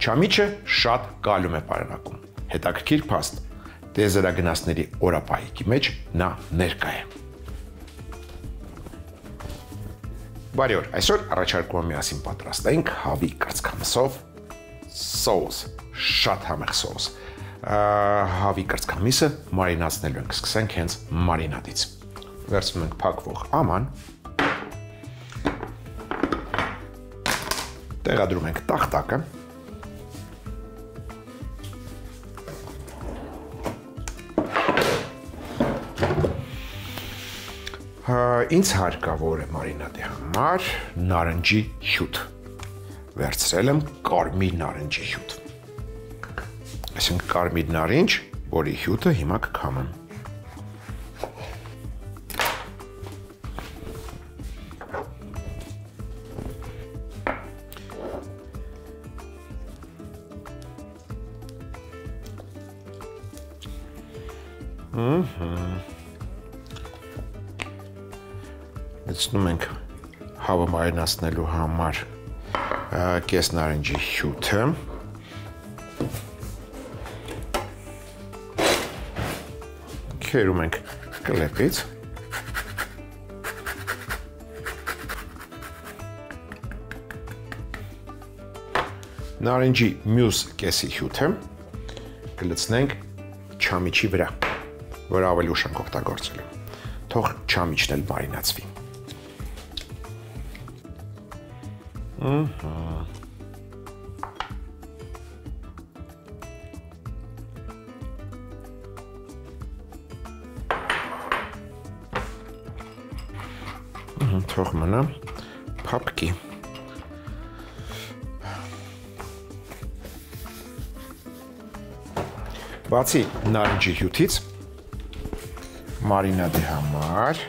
Չամիչը շատ կալում է պարունակում։ Հետաքրքիր փաստ, տիեզերագնացների օրապահիկի մեջ նա ներկա է։ Բարի օր, այսօր առաջարկում եմ միասին պատրաստենք հավի կրծքամսով սոուս, շատ համեղ սոուս։ Հավի կրծքամիսը մարինացնելու ենք, սկսենք հենց մարինադից։ Վերցնում ենք փակվող աման, տեղադրում ենք տախտակը, ինձ հարկավոր է մարինադի համար նարնջի հյութ, վերցրել եմ կարմիր նարնջի հյութ, այսինքն կարմիր նարինջ, որի հյութը հիմա կքամեմ։ Լցնում ենք հավը մարինացնելու համար կես նարնջի հյութը, քերում ենք կլեպից, նարնջի մյուս կեսի հյութը կլցնենք չամիչի վրա, որ ավելի ուշ ենք օգտագործելու, թող չամիչն էլ մարինացվի։ Թող մնա փափկի։ Բացի նարնջի հյութից մարինադի համար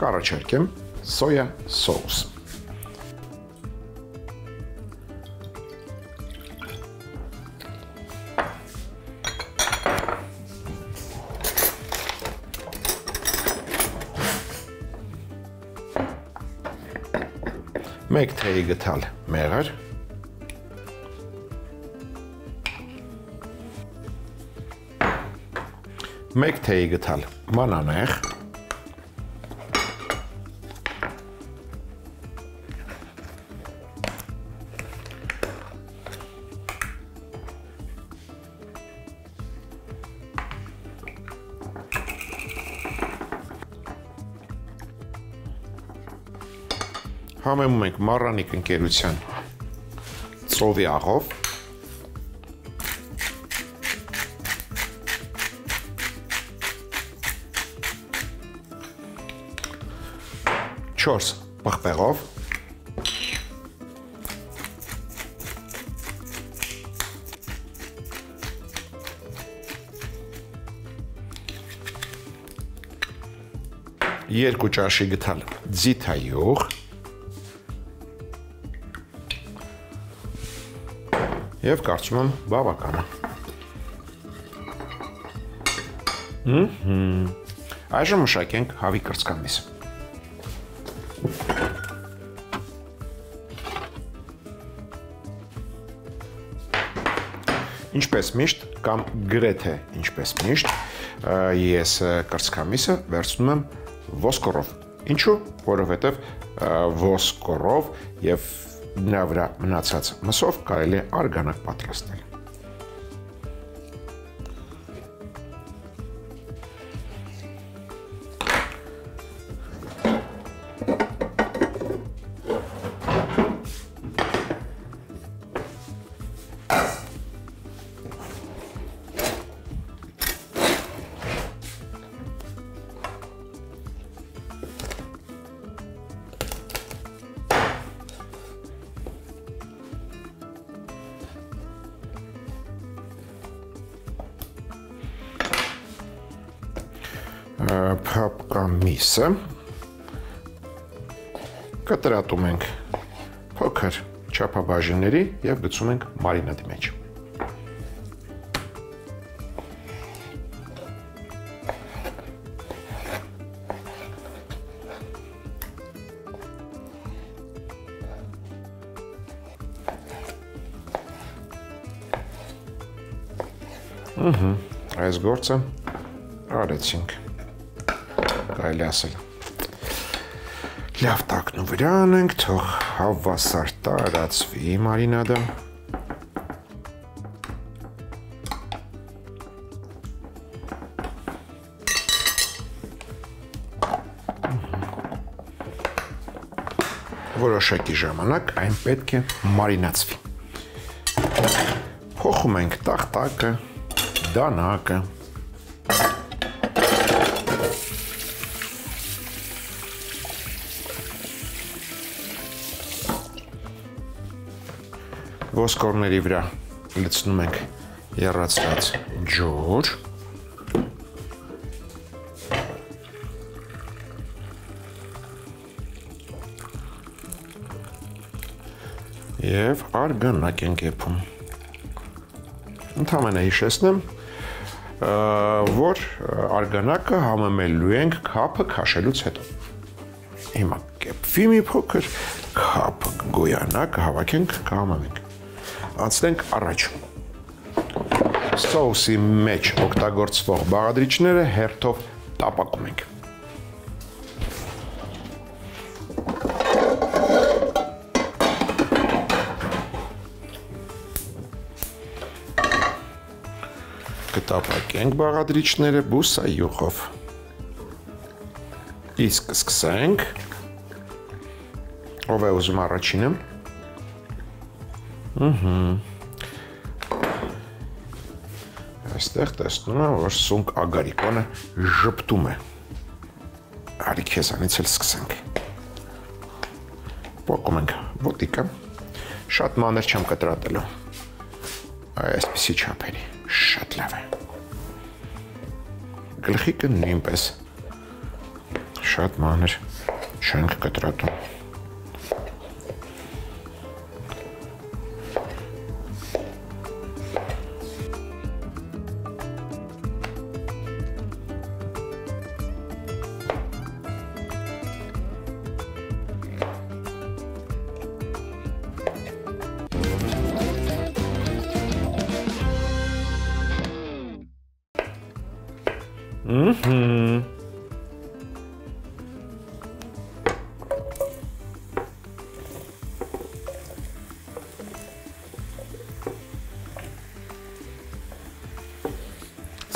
կառաջարկեմ սոյա սոուս։ Մեկ թեյի գթալ մեղր, մեկ թեյի գթալ մանանեխ, համեմում ենք մառանիկ ընկերության ծովի աղով, չորս պղպեղով, երկու ճաշի գթալ ձիթայուղ, և կարծում եմ բավական է։ Այժմ մշակենք հավի կրծքամիսը։ Ինչպես միշտ կամ գրեթե ինչպես միշտ, ես կրծքամիսը վերցնում եմ ոսկորով։ Ինչու՞, որովհետև ոսկորով և նրա վրա մնացած մսով կարելի է արգանակ պատրաստել։ Փափկամիսը կտրատում ենք փոքր չափաբաժինների և գցում ենք մարինադի մեջ։ Այս գործը արեցինք, կարելի ասել։ Լավ տակնու վրա անենք, թող հավասար տարածվի մարինադը։ Որոշակի ժամանակ այն պետք է մարինացվի։ Փոխում ենք տախտակը, դանակը։ Ոսկորների վրա լցնում ենք եռացրած ջուր։ Եվ արգանակ ենք եփում։ Ընդհանրապես հիշեցնեմ, որ արգանակը համեմելու ենք քափը քաշելուց հետո։ Հիմա կեփվի մի փոքր, քափը գոյանա, կհավաքենք, կհամեմենք։ Անցնենք առաջ։ Սոուսի մեջ օգտագործվող բաղադրիչները հերթով տապակում ենք։ Կտապակենք բաղադրիչները բուսայուղով։ Իսկ սկսենք։ Ով է ուզում առաջինը։ Այստեղ տեսնում եմ, որ սունկ ագարիկոնը ժպտում է։ Արի քեզանից էլ սկսենք։ Պոկում ենք ոտիկը։ Շատ մանր չեմ կտրատելու։ Այսպիսի չափերի, շատ լավ է։ Գլխիկը նույնպես շատ մանր չենք կտրատում։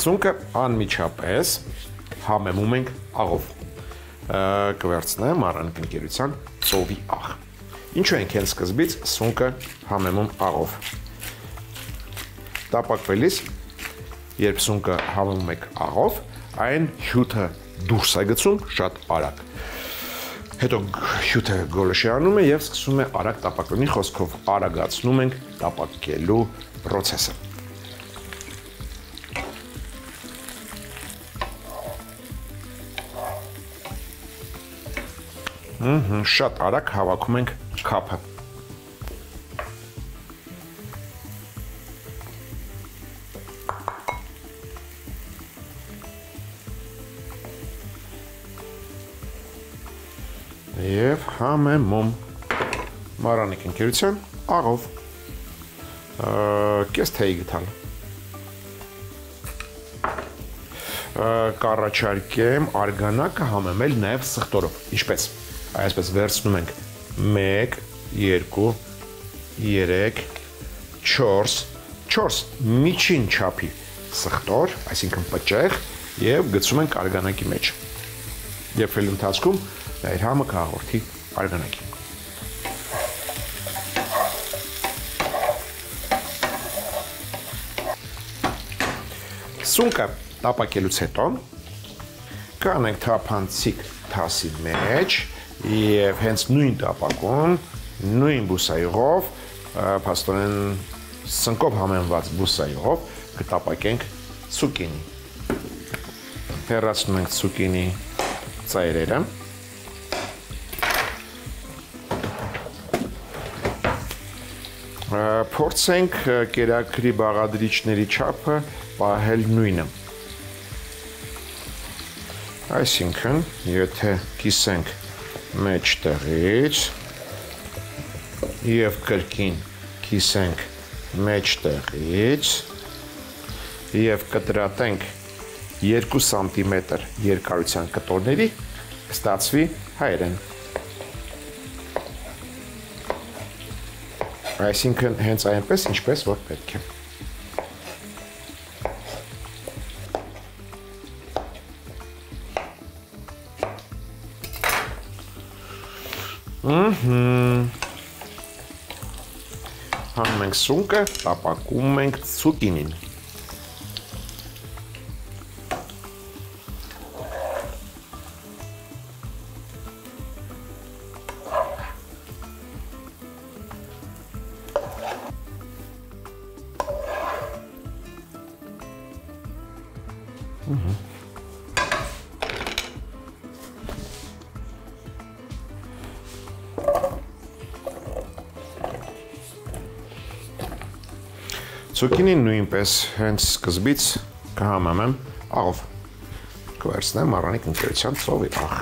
Սունկը անմիջապես համեմում ենք աղով։ Կվերցնեմ առանց ընկերության ծովի աղ։ Ինչու ենք հենց սկզբից սունկը համեմում աղով։ Տապակվելիս, երբ սունկը համեմում եք աղով, այն հյութը դուրս է գցում շատ արագ։ Հետո հյութը գոլորշիանում է եւ սկսում է արագ տապակվել։ Մի խոսքով արագացնում ենք տապակելու process-ը։ Շատ արագ հավաքում ենք քափը։ Եվ համեմում Մարանիկ ընկերության աղով կես թեյ գտալ։ Կառաջարկեմ արգանակը համեմել նաև սխտորով։ Ինչպես։ Այսպես վերցնում ենք 1, 2, 3, 4 միջին չափի սխտոր, այսինքն պճեղ, եւ գցում ենք արգանակի մեջ։ Եվ էլ ընթացքում իր համը կհաղորդի արգանակին։ Սունկը տապակելուց հետո կանենք թափանցիկ թասի մեջ եւ հենց նույն տապակում, նույն բուսայուղով, փաստորեն սնկով համեմված բուսայուղով կտապակենք ցուկինի։ Հեռացնում ենք ցուկինի ծայրերը։ Փորձենք կերակրի բաղադրիչների չափը պահել նույնը։ Այսինքն, եթե կիսենք մեջտեղից եւ կրկին կիսենք մեջտեղից և կտրատենք 2 սանտիմետր երկարության կտորների, կստացվի հայերեն։ Այսինքն հենց այնպես, ինչպես որ պետք է։ Հանում ենք սունկը, տապակում ենք ցուկինին։ Ցուկինին նույնպես հենց սկզբից կհամեմեմ աղով, կվերցնեմ Առանիկ ընկերության ծովի աղ։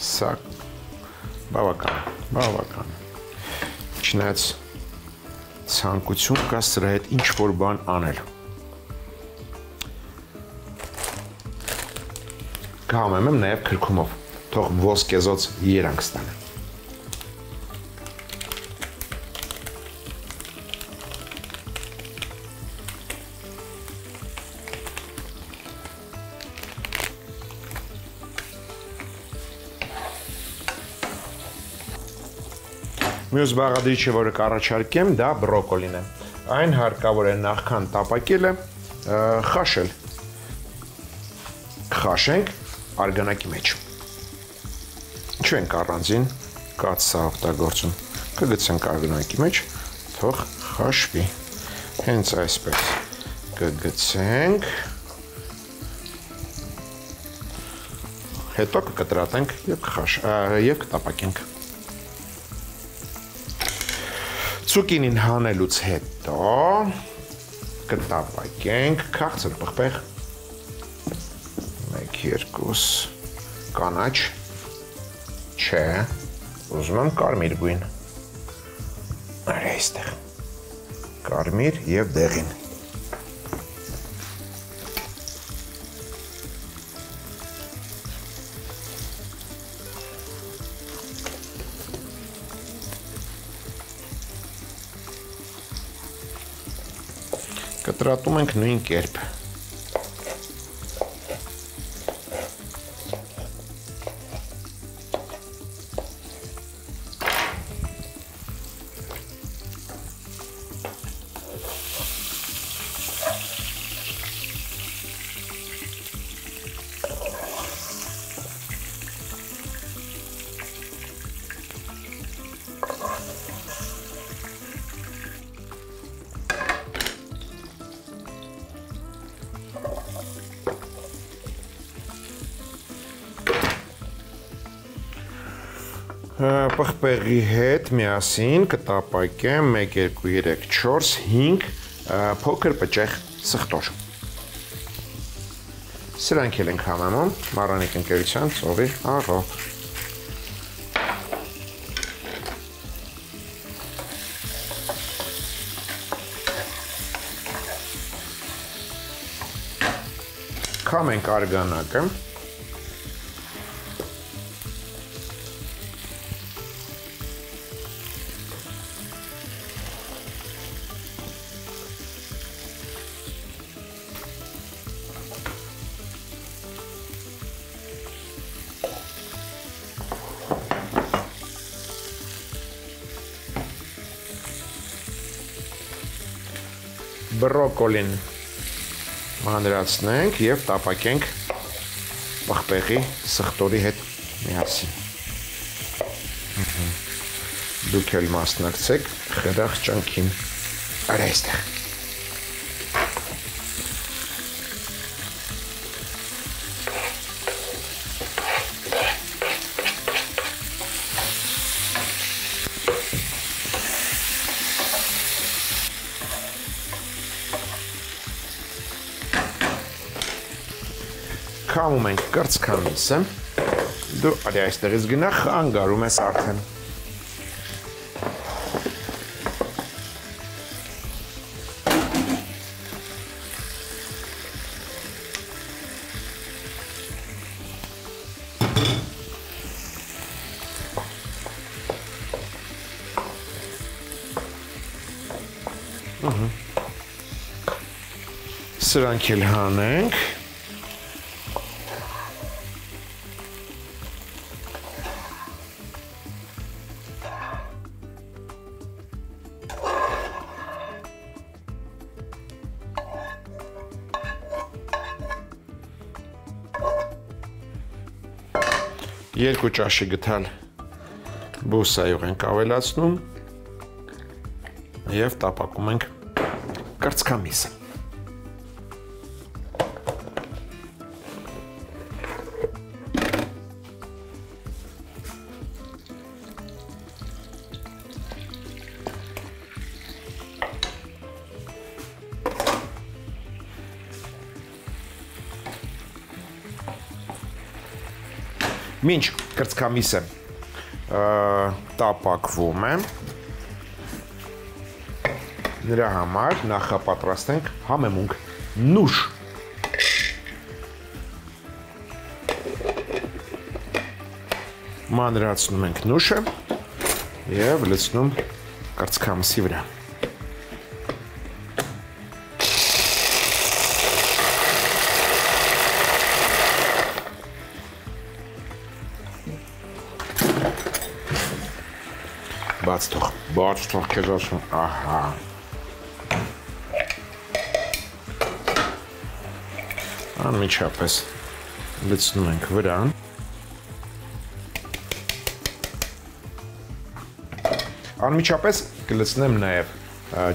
Սա բավական։ Չնայած ցանկություն կա սրա հետ ինչ-որ բան անել։ Կհամեմեմ նաև քրքումով, թող ոսկեզոծ երանգ ստանա։ Մյուս բաղադրիչը, որը կառաջարկեմ, դա բրոկոլին է։ Այն հարկավոր է նախքան տապակելը խաշել։ Խաշենք արգանակի մեջ։ Չենք առանձին կաթսա օգտագործում։ Կգցենք արգանակի մեջ, թող խաշվի։ Հենց այսպես կգցենք։ Հետո կկտրատենք և կտապակենք։ Ցուկինին հանելուց հետո կտապակենք քաղցր պղպեղ 1-2 կանաչ չէ, ուզում եմ կարմիր գույն, արա այստեղ, կարմիր և դեղին։ Կտրատում ենք նույն կերպ։ Պղպեղի հետ միասին կտապակեմ 1, 2, 3, 4, 5 փոքր պճեղ սխտոր։ Սրանք էլ ենք համեմում Առանիկ ընկերության ծովի աղով։ Քամենք արգանակը։ Բրոկոլին մանրացնենք և տապակենք պղպեղի սխտորի հետ միասին։ Դուք էլ մասնակցեք խրախ ճանքին, արա այստեղ։ Քամում ենք կրծքամիսը, դու արի այստեղից գնա խանգարում ես արդեն։ Սրանք էլ հանենք։ Երկու ճաշի գթալ բուսայով ենք ավելացնում և տապակում ենք կրծքամիսը։ Մինչ կրծքամիսը տապակվում է, նրա համար նախապատրաստենք համեմունք նուշ։ Մանրացնում ենք նուշը և լցնում կրծքամիսի վրա։ Բաց թող քեզ ասում, ահա։ Անմիջապես լցնում ենք վրան։ Անմիջապես կլցնեմ նաև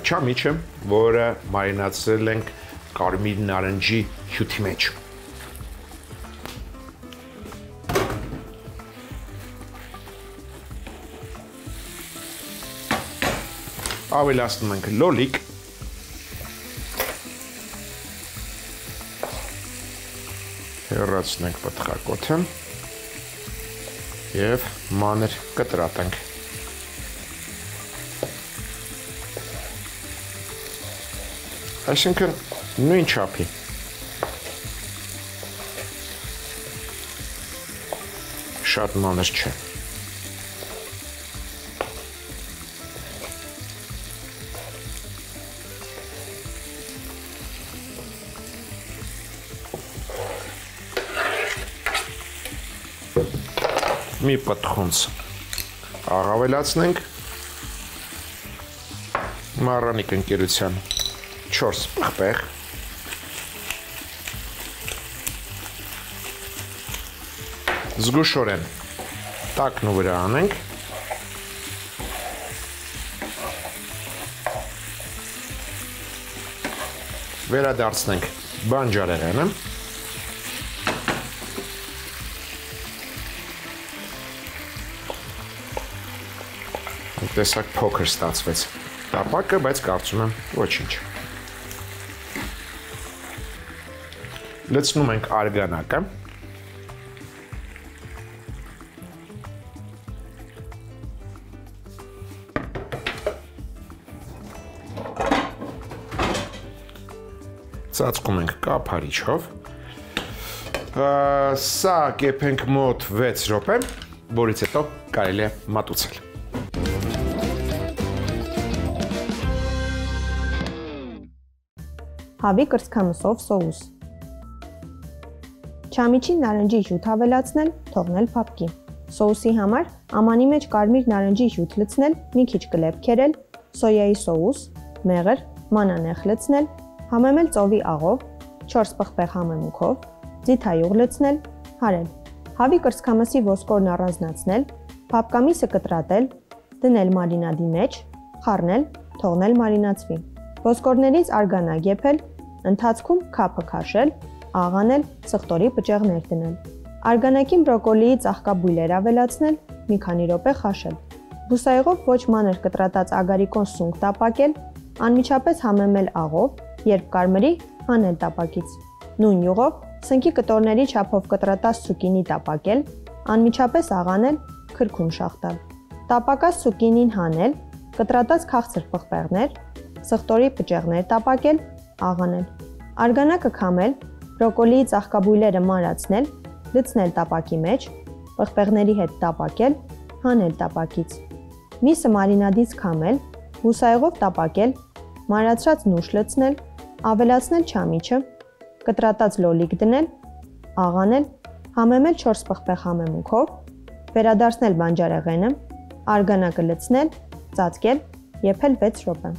չամիչը, որը մարինացրել ենք կարմիր նարնջի հյութի մեջ։ Ավելացնում ենք լոլիկ, հեռացնենք պտղակոթը և մանր կտրատենք։ Այսինքն նույն չափի։ Շատ մանր չէ։ Մի պտխունց աղավելացնենք մառանիկ ընկերության 4 պղպեղ, զգուշորեն տակն ու վրա անենք, վերադարձնենք բանջարեղենը, տեսակ փոքր ստացվեց տապակը, բայց կարծում եմ ոչինչ։ Լցնում ենք արգանակը։ Ծածկում ենք կափարիչով։ Սա կեփենք մոտ 6 րոպե, որից հետո կարելի է մատուցել։ Հավի կրծքամսով սոուս։ Չամիչին նարնջի հյութ ավելացնել, թողնել փափկի։ Սոուսի համար ամանի մեջ կարմիր նարնջի հյութ լցնել, մի քիչ կլեպ քերել, սոյայի սոուս, մեղր, մանանեխ լցնել, համեմել ծովի աղով, 4 պղպեղ համեմունքով, ձիթայուղ լցնել, հարել։ Հավի կրծքամսի ոսկորն առանձնացնել, փափկամիսը կտրատել, դնել մարինադի մեջ, խառնել, թողնել մարինացվի։ Ոսկորներից արգանակ եփել, ընթացքում քափը քաշել, աղանել, սխտորի պճեղներ դնել։ Արգանակին բրոկոլիի ծաղկաբույլեր ավելացնել, մի քանի րոպե խաշել։ Բուսայղով ոչ մանր կտրատած ագարիկոն սունկ տապակել, անմիջապես համեմել աղով, երբ կարմրի, հանել տապակից։ Նույն յուղով սնկի կտորների չափով կտրատած ցուկինի տապակել, անմիջապես աղանել, քրքում շաղտալ։ Տապակած ցուկինին հանել, կտրատած քաղցր պղպեղներ, սխտորի պճեղներ տապակել, աղանել։ Արգանակը քամել, բրոկոլիի ծաղկաբույլերը մանրացնել, լցնել տապակի մեջ, պղպեղների հետ տապակել, հանել տապակից։ Միսը մարինադից քամել, բուսայղով տապակել, մանրացրած նուշ լցնել, ավելացնել չամիչը, կտրատած լոլիկ դնել, աղանել, համեմել 4 պղպեղ համեմունքով, վերադարձնել բանջարեղենը, արգանակը լցնել, ծածկել, եփել 6 րոպե։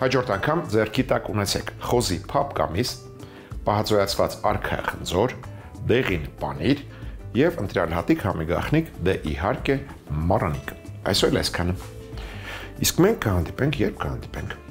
Հաջորդ անգամ ձեռքի տակ ունեցեք խոզի փապկամիս, պահածոյացված արքայ խնձոր, դեղին պանիր եւ ընտրյալ հատիկ համի գաղտնիք, դե իհարկե մառանիկ։ Այսօր այսքանը։ Իսկ մենք կհանդիպենք, երբ կհանդիպենք։